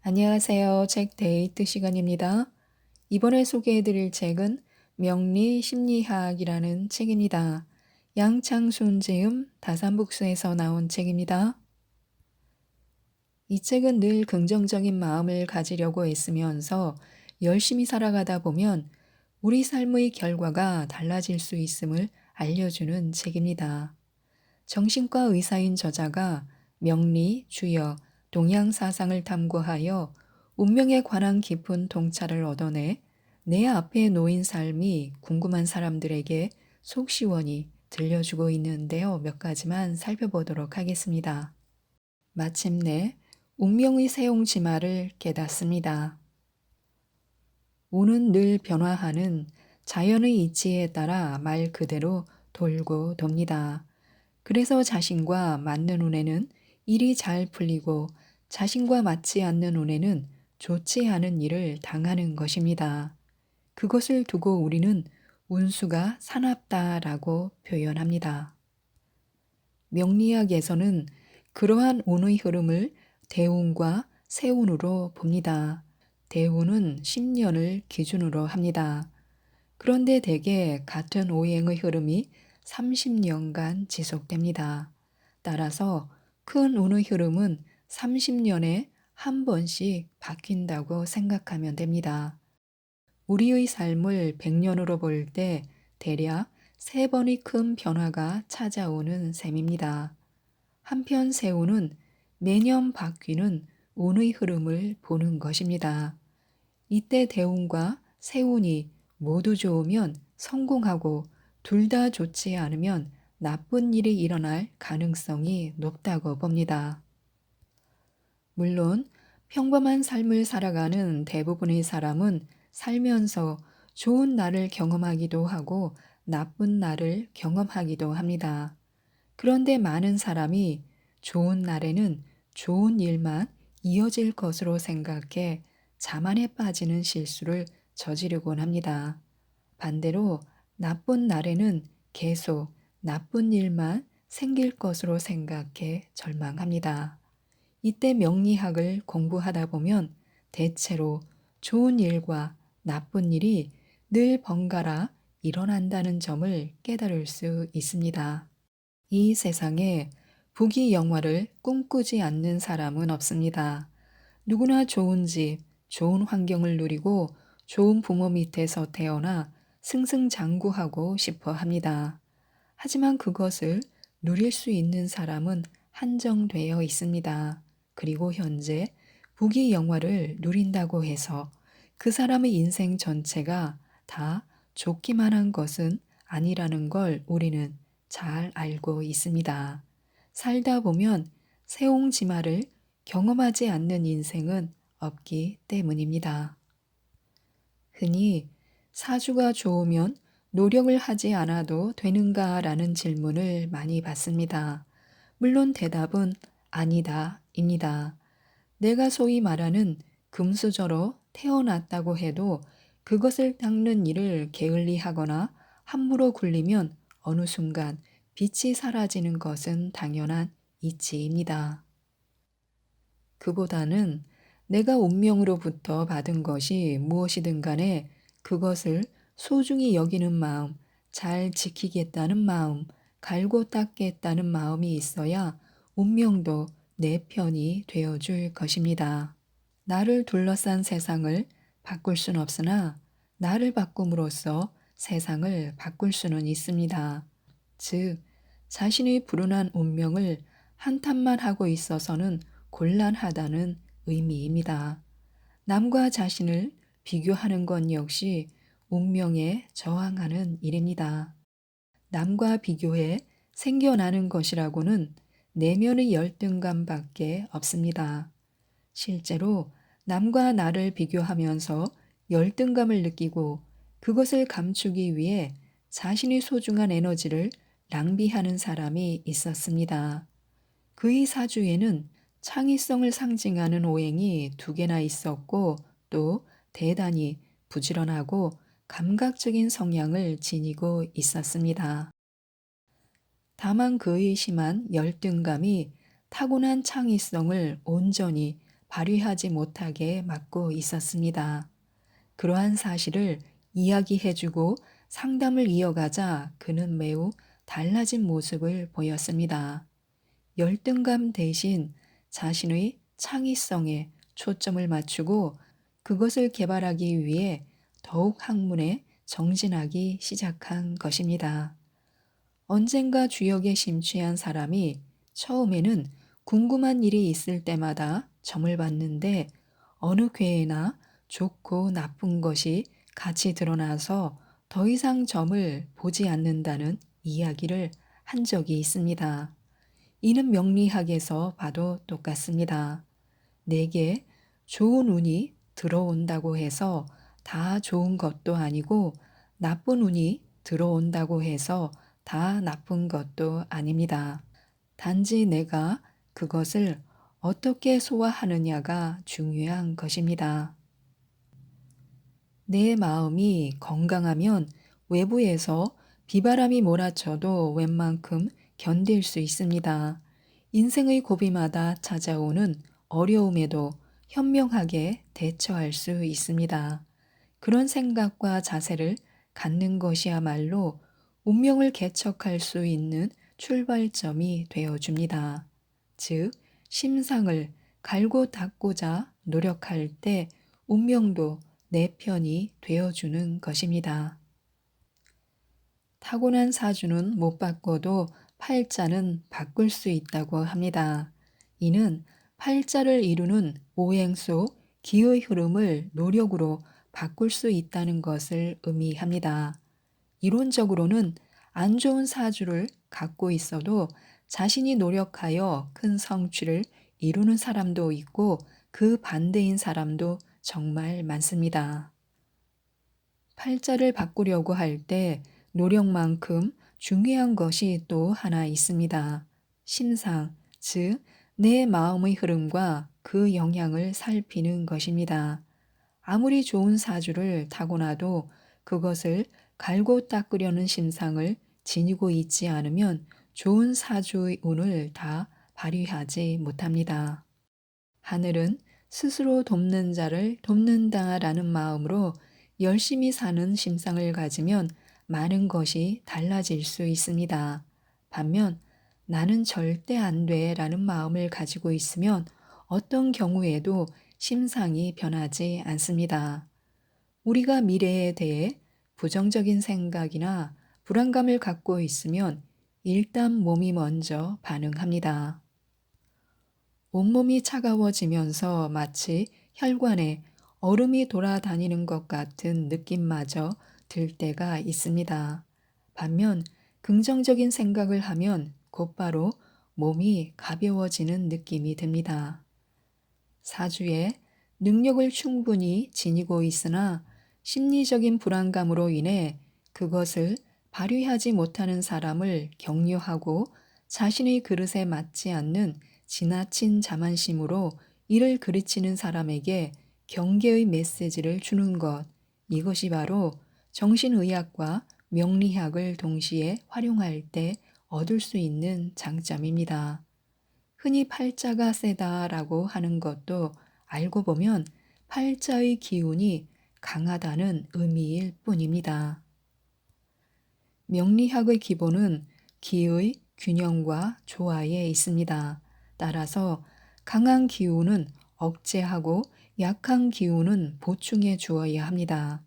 안녕하세요. 책 데이트 시간입니다. 이번에 소개해드릴 책은 명리 심리학이라는 책입니다. 양창순 제음 다산북스에서 나온 책입니다. 이 책은 늘 긍정적인 마음을 가지려고 애쓰면서 열심히 살아가다 보면 우리 삶의 결과가 달라질 수 있음을 알려주는 책입니다. 정신과 의사인 저자가 명리, 주여, 동양 사상을 탐구하여 운명에 관한 깊은 통찰을 얻어내 내 앞에 놓인 삶이 궁금한 사람들에게 속 시원히 들려주고 있는데요. 몇 가지만 살펴보도록 하겠습니다. 마침내 운명의 새옹지마를 깨닫습니다. 운은 늘 변화하는 자연의 이치에 따라 말 그대로 돌고 돕니다. 그래서 자신과 맞는 운에는 일이 잘 풀리고 자신과 맞지 않는 운에는 좋지 않은 일을 당하는 것입니다. 그것을 두고 우리는 운수가 사납다라고 표현합니다. 명리학에서는 그러한 운의 흐름을 대운과 세운으로 봅니다. 대운은 10년을 기준으로 합니다. 그런데 대개 같은 오행의 흐름이 30년간 지속됩니다. 따라서 큰 운의 흐름은 30년에 한 번씩 바뀐다고 생각하면 됩니다. 우리의 삶을 100년으로 볼 때 대략 3번의 큰 변화가 찾아오는 셈입니다. 한편 세운은 매년 바뀌는 운의 흐름을 보는 것입니다. 이때 대운과 세운이 모두 좋으면 성공하고 둘 다 좋지 않으면 나쁜 일이 일어날 가능성이 높다고 봅니다. 물론 평범한 삶을 살아가는 대부분의 사람은 살면서 좋은 날을 경험하기도 하고 나쁜 날을 경험하기도 합니다. 그런데 많은 사람이 좋은 날에는 좋은 일만 이어질 것으로 생각해 자만에 빠지는 실수를 저지르곤 합니다. 반대로 나쁜 날에는 계속 나쁜 일만 생길 것으로 생각해 절망합니다. 이때 명리학을 공부하다 보면 대체로 좋은 일과 나쁜 일이 늘 번갈아 일어난다는 점을 깨달을 수 있습니다. 이 세상에 부귀 영화를 꿈꾸지 않는 사람은 없습니다. 누구나 좋은 집, 좋은 환경을 누리고 좋은 부모 밑에서 태어나 승승장구하고 싶어 합니다. 하지만 그것을 누릴 수 있는 사람은 한정되어 있습니다. 그리고 현재 부귀 영화를 누린다고 해서 그 사람의 인생 전체가 다 좋기만 한 것은 아니라는 걸 우리는 잘 알고 있습니다. 살다 보면 새옹지마를 경험하지 않는 인생은 없기 때문입니다. 흔히 사주가 좋으면 노력을 하지 않아도 되는가라는 질문을 많이 받습니다. 물론 대답은 아니다 입니다. 내가 소위 말하는 금수저로 태어났다고 해도 그것을 닦는 일을 게을리하거나 함부로 굴리면 어느 순간 빛이 사라지는 것은 당연한 이치입니다. 그보다는 내가 운명으로부터 받은 것이 무엇이든 간에 그것을 소중히 여기는 마음, 잘 지키겠다는 마음, 갈고 닦겠다는 마음이 있어야 운명도 내 편이 되어줄 것입니다. 나를 둘러싼 세상을 바꿀 수는 없으나 나를 바꿈으로써 세상을 바꿀 수는 있습니다. 즉, 자신의 불운한 운명을 한탄만 하고 있어서는 곤란하다는 의미입니다. 남과 자신을 비교하는 건 역시 운명에 저항하는 일입니다. 남과 비교해 생겨나는 것이라고는 내면의 열등감밖에 없습니다. 실제로 남과 나를 비교하면서 열등감을 느끼고 그것을 감추기 위해 자신이 소중한 에너지를 낭비하는 사람이 있었습니다. 그의 사주에는 창의성을 상징하는 오행이 2개나 있었고 또 대단히 부지런하고 감각적인 성향을 지니고 있었습니다. 다만 그의 심한 열등감이 타고난 창의성을 온전히 발휘하지 못하게 막고 있었습니다. 그러한 사실을 이야기해주고 상담을 이어가자 그는 매우 달라진 모습을 보였습니다. 열등감 대신 자신의 창의성에 초점을 맞추고 그것을 개발하기 위해 더욱 학문에 정진하기 시작한 것입니다. 언젠가 주역에 심취한 사람이 처음에는 궁금한 일이 있을 때마다 점을 봤는데 어느 궤에나 좋고 나쁜 것이 같이 드러나서 더 이상 점을 보지 않는다는 이야기를 한 적이 있습니다. 이는 명리학에서 봐도 똑같습니다. 내게 좋은 운이 들어온다고 해서 다 좋은 것도 아니고 나쁜 운이 들어온다고 해서 다 나쁜 것도 아닙니다. 단지 내가 그것을 어떻게 소화하느냐가 중요한 것입니다. 내 마음이 건강하면 외부에서 비바람이 몰아쳐도 웬만큼 견딜 수 있습니다. 인생의 고비마다 찾아오는 어려움에도 현명하게 대처할 수 있습니다. 그런 생각과 자세를 갖는 것이야말로 운명을 개척할 수 있는 출발점이 되어줍니다. 즉, 심상을 갈고 닦고자 노력할 때 운명도 내 편이 되어주는 것입니다. 타고난 사주는 못 바꿔도 팔자는 바꿀 수 있다고 합니다. 이는 팔자를 이루는 오행 속 기의 흐름을 노력으로 바꿀 수 있다는 것을 의미합니다. 이론적으로는 안 좋은 사주를 갖고 있어도 자신이 노력하여 큰 성취를 이루는 사람도 있고 그 반대인 사람도 정말 많습니다. 팔자를 바꾸려고 할 때 노력만큼 중요한 것이 또 하나 있습니다. 심상, 즉, 내 마음의 흐름과 그 영향을 살피는 것입니다. 아무리 좋은 사주를 타고나도 그것을 갈고 닦으려는 심상을 지니고 있지 않으면 좋은 사주의 운을 다 발휘하지 못합니다. 하늘은 스스로 돕는 자를 돕는다라는 마음으로 열심히 사는 심상을 가지면 많은 것이 달라질 수 있습니다. 반면 나는 절대 안 돼라는 마음을 가지고 있으면 어떤 경우에도 심상이 변하지 않습니다. 우리가 미래에 대해 부정적인 생각이나 불안감을 갖고 있으면 일단 몸이 먼저 반응합니다. 온몸이 차가워지면서 마치 혈관에 얼음이 돌아다니는 것 같은 느낌마저 들 때가 있습니다. 반면 긍정적인 생각을 하면 곧바로 몸이 가벼워지는 느낌이 듭니다. 사주에 능력을 충분히 지니고 있으나 심리적인 불안감으로 인해 그것을 발휘하지 못하는 사람을 격려하고 자신의 그릇에 맞지 않는 지나친 자만심으로 이를 그르치는 사람에게 경계의 메시지를 주는 것, 이것이 바로 정신의학과 명리학을 동시에 활용할 때 얻을 수 있는 장점입니다. 흔히 팔자가 세다라고 하는 것도 알고 보면 팔자의 기운이 강하다는 의미일 뿐입니다. 명리학의 기본은 기의 균형과 조화에 있습니다. 따라서 강한 기운은 억제하고 약한 기운은 보충해 주어야 합니다.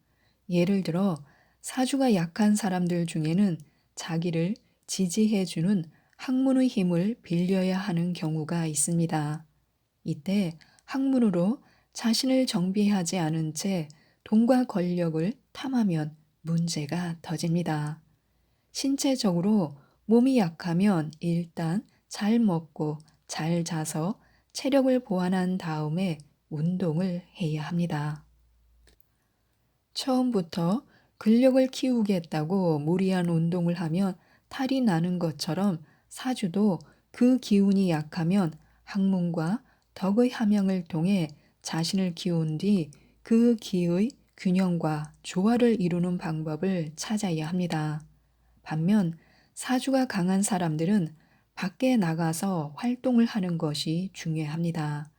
예를 들어 사주가 약한 사람들 중에는 자기를 지지해 주는 학문의 힘을 빌려야 하는 경우가 있습니다. 이때 학문으로 자신을 정비하지 않은 채 돈과 권력을 탐하면 문제가 터집니다. 신체적으로 몸이 약하면 일단 잘 먹고 잘 자서 체력을 보완한 다음에 운동을 해야 합니다. 처음부터 근력을 키우겠다고 무리한 운동을 하면 탈이 나는 것처럼 사주도 그 기운이 약하면 학문과 덕의 함양을 통해 자신을 키운 뒤 그 기의 균형과 조화를 이루는 방법을 찾아야 합니다. 반면 사주가 강한 사람들은 밖에 나가서 활동을 하는 것이 중요합니다.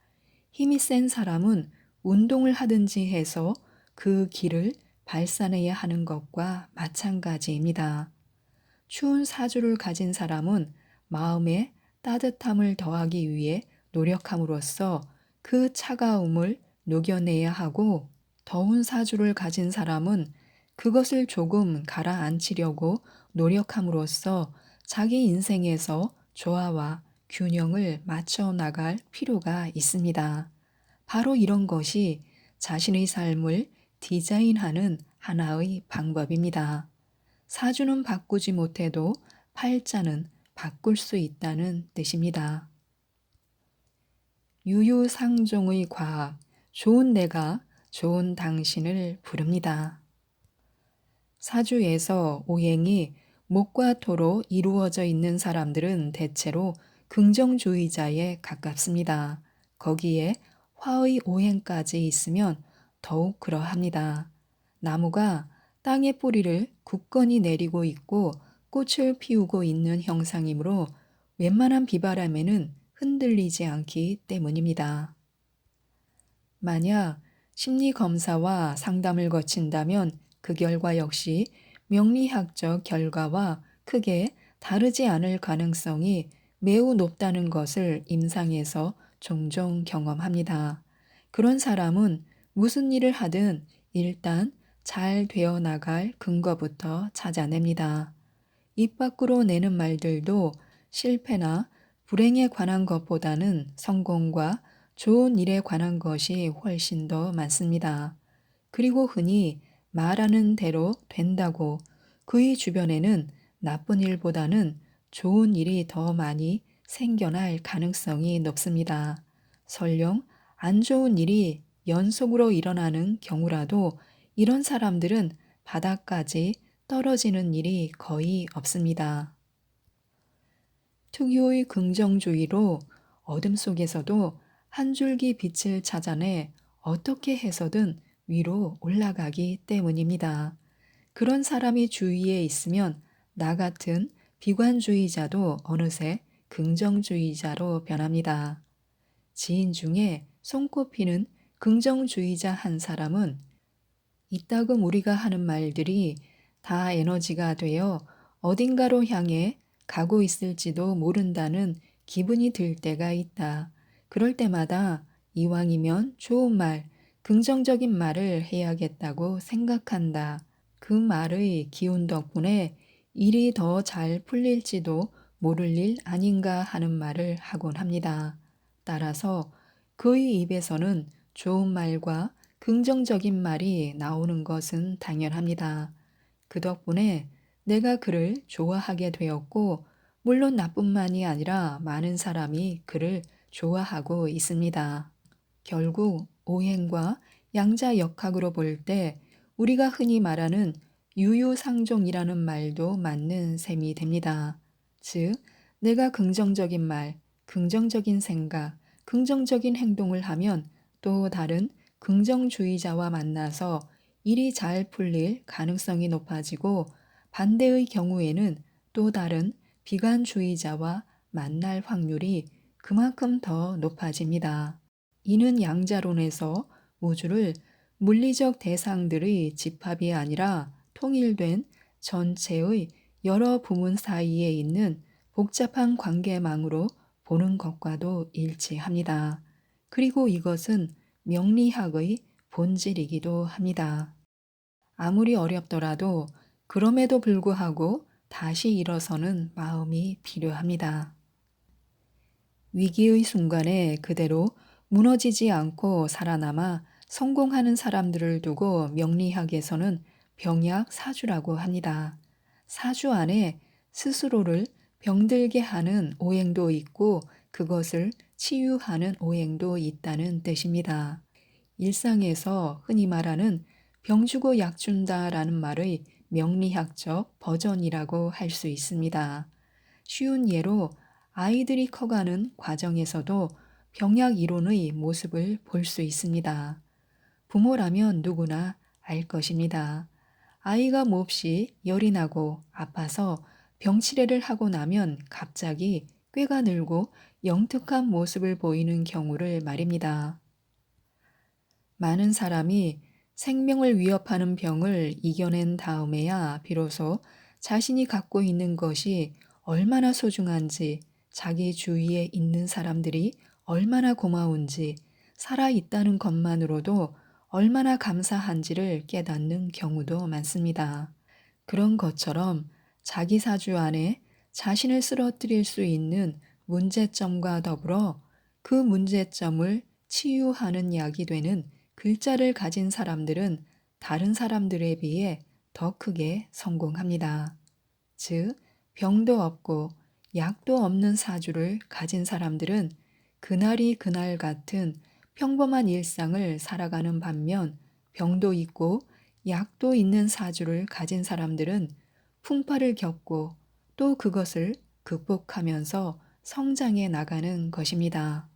힘이 센 사람은 운동을 하든지 해서 그 기를 발산해야 하는 것과 마찬가지입니다. 추운 사주를 가진 사람은 마음에 따뜻함을 더하기 위해 노력함으로써 그 차가움을 녹여내야 하고, 더운 사주를 가진 사람은 그것을 조금 가라앉히려고 노력함으로써 자기 인생에서 조화와 균형을 맞춰 나갈 필요가 있습니다. 바로 이런 것이 자신의 삶을 디자인하는 하나의 방법입니다. 사주는 바꾸지 못해도 팔자는 바꿀 수 있다는 뜻입니다. 유유상종의 과학, 좋은 내가 좋은 당신을 부릅니다. 사주에서 오행이 목과 토로 이루어져 있는 사람들은 대체로 긍정주의자에 가깝습니다. 거기에 화의 오행까지 있으면 더욱 그러합니다. 나무가 땅의 뿌리를 굳건히 내리고 있고 꽃을 피우고 있는 형상이므로 웬만한 비바람에는 흔들리지 않기 때문입니다. 만약 심리 검사와 상담을 거친다면 그 결과 역시 명리학적 결과와 크게 다르지 않을 가능성이 매우 높다는 것을 임상에서 종종 경험합니다. 그런 사람은 무슨 일을 하든 일단 잘 되어 나갈 근거부터 찾아냅니다. 입 밖으로 내는 말들도 실패나 불행에 관한 것보다는 성공과 좋은 일에 관한 것이 훨씬 더 많습니다. 그리고 흔히 말하는 대로 된다고 그의 주변에는 나쁜 일보다는 좋은 일이 더 많이 생겨날 가능성이 높습니다. 설령 안 좋은 일이 연속으로 일어나는 경우라도 이런 사람들은 바닥까지 떨어지는 일이 거의 없습니다. 특유의 긍정주의로 어둠 속에서도 한 줄기 빛을 찾아내 어떻게 해서든 위로 올라가기 때문입니다. 그런 사람이 주위에 있으면 나 같은 비관주의자도 어느새 긍정주의자로 변합니다. 지인 중에 손꼽히는 긍정주의자 한 사람은 이따금 우리가 하는 말들이 다 에너지가 되어 어딘가로 향해 가고 있을지도 모른다는 기분이 들 때가 있다. 그럴 때마다 이왕이면 좋은 말, 긍정적인 말을 해야겠다고 생각한다. 그 말의 기운 덕분에 일이 더 잘 풀릴지도 모를 일 아닌가 하는 말을 하곤 합니다. 따라서 그의 입에서는 좋은 말과 긍정적인 말이 나오는 것은 당연합니다. 그 덕분에 내가 그를 좋아하게 되었고, 물론 나뿐만이 아니라 많은 사람이 그를 좋아하고 있습니다. 결국 오행과 양자역학으로 볼 때 우리가 흔히 말하는 유유상종이라는 말도 맞는 셈이 됩니다. 즉, 내가 긍정적인 말, 긍정적인 생각, 긍정적인 행동을 하면 또 다른 긍정주의자와 만나서 일이 잘 풀릴 가능성이 높아지고, 반대의 경우에는 또 다른 비관주의자와 만날 확률이 그만큼 더 높아집니다. 이는 양자론에서 우주를 물리적 대상들의 집합이 아니라 통일된 전체의 여러 부문 사이에 있는 복잡한 관계망으로 보는 것과도 일치합니다. 그리고 이것은 명리학의 본질이기도 합니다. 아무리 어렵더라도 그럼에도 불구하고 다시 일어서는 마음이 필요합니다. 위기의 순간에 그대로 무너지지 않고 살아남아 성공하는 사람들을 두고 명리학에서는 병약 사주라고 합니다. 사주 안에 스스로를 병들게 하는 오행도 있고 그것을 치유하는 오행도 있다는 뜻입니다. 일상에서 흔히 말하는 병 주고 약 준다라는 말의 명리학적 버전이라고 할 수 있습니다. 쉬운 예로 아이들이 커가는 과정에서도 병약 이론의 모습을 볼 수 있습니다. 부모라면 누구나 알 것입니다. 아이가 몹시 열이 나고 아파서 병치레를 하고 나면 갑자기 꾀가 늘고 영특한 모습을 보이는 경우를 말입니다. 많은 사람이 생명을 위협하는 병을 이겨낸 다음에야 비로소 자신이 갖고 있는 것이 얼마나 소중한지, 자기 주위에 있는 사람들이 얼마나 고마운지, 살아 있다는 것만으로도 얼마나 감사한지를 깨닫는 경우도 많습니다. 그런 것처럼 자기 사주 안에 자신을 쓰러뜨릴 수 있는 문제점과 더불어 그 문제점을 치유하는 약이 되는 글자를 가진 사람들은 다른 사람들에 비해 더 크게 성공합니다. 즉, 병도 없고 약도 없는 사주를 가진 사람들은 그날이 그날 같은 평범한 일상을 살아가는 반면, 병도 있고 약도 있는 사주를 가진 사람들은 풍파를 겪고 또 그것을 극복하면서 성장해 나가는 것입니다.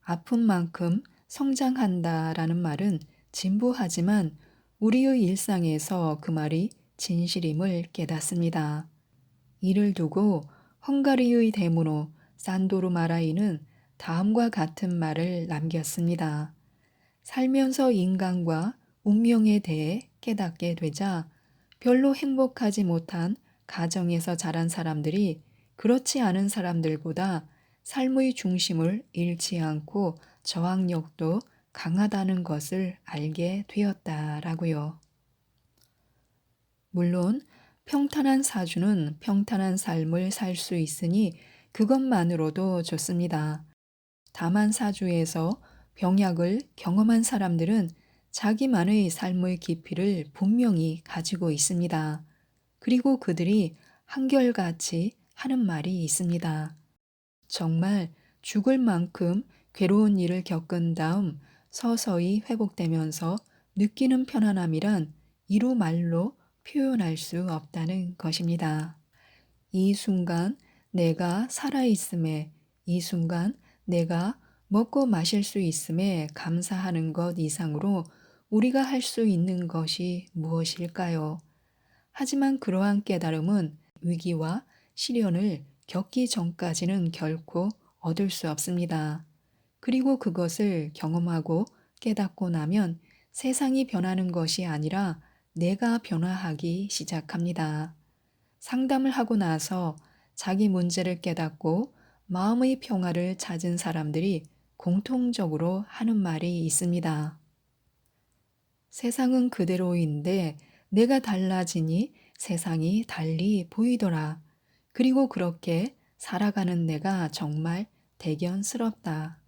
아픈 만큼 성장한다라는 말은 진부하지만 우리의 일상에서 그 말이 진실임을 깨닫습니다. 이를 두고 헝가리의 대문호 산도르 마라이는 다음과 같은 말을 남겼습니다. 살면서 인간과 운명에 대해 깨닫게 되자 별로 행복하지 못한 가정에서 자란 사람들이 그렇지 않은 사람들보다 삶의 중심을 잃지 않고 저항력도 강하다는 것을 알게 되었다라고요. 물론 평탄한 사주는 평탄한 삶을 살 수 있으니 그것만으로도 좋습니다. 다만 사주에서 병약을 경험한 사람들은 자기만의 삶의 깊이를 분명히 가지고 있습니다. 그리고 그들이 한결같이 하는 말이 있습니다. 정말 죽을 만큼 괴로운 일을 겪은 다음 서서히 회복되면서 느끼는 편안함이란 이루 말로 표현할 수 없다는 것입니다. 이 순간 내가 살아있음에, 이 순간 내가 먹고 마실 수 있음에 감사하는 것 이상으로 우리가 할 수 있는 것이 무엇일까요? 하지만 그러한 깨달음은 위기와 시련을 겪기 전까지는 결코 얻을 수 없습니다. 그리고 그것을 경험하고 깨닫고 나면 세상이 변하는 것이 아니라 내가 변화하기 시작합니다. 상담을 하고 나서 자기 문제를 깨닫고 마음의 평화를 찾은 사람들이 공통적으로 하는 말이 있습니다. 세상은 그대로인데 내가 달라지니 세상이 달리 보이더라. 그리고 그렇게 살아가는 내가 정말 대견스럽다.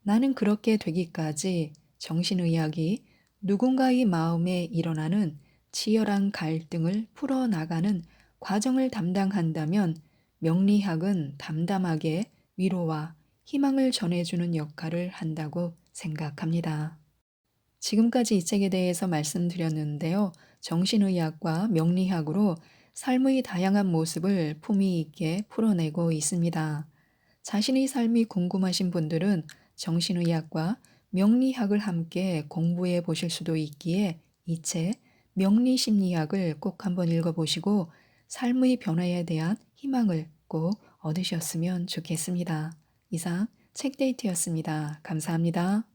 나는 그렇게 되기까지 정신의학이 누군가의 마음에 일어나는 치열한 갈등을 풀어나가는 과정을 담당한다면 명리학은 담담하게 위로와 희망을 전해주는 역할을 한다고 생각합니다. 지금까지 이 책에 대해서 말씀드렸는데요. 정신의학과 명리학으로 삶의 다양한 모습을 품위 있게 풀어내고 있습니다. 자신의 삶이 궁금하신 분들은 정신의학과 명리학을 함께 공부해 보실 수도 있기에 이 책 명리심리학을 꼭 한번 읽어보시고 삶의 변화에 대한 희망을 꼭 얻으셨으면 좋겠습니다. 이상 책데이트였습니다. 감사합니다.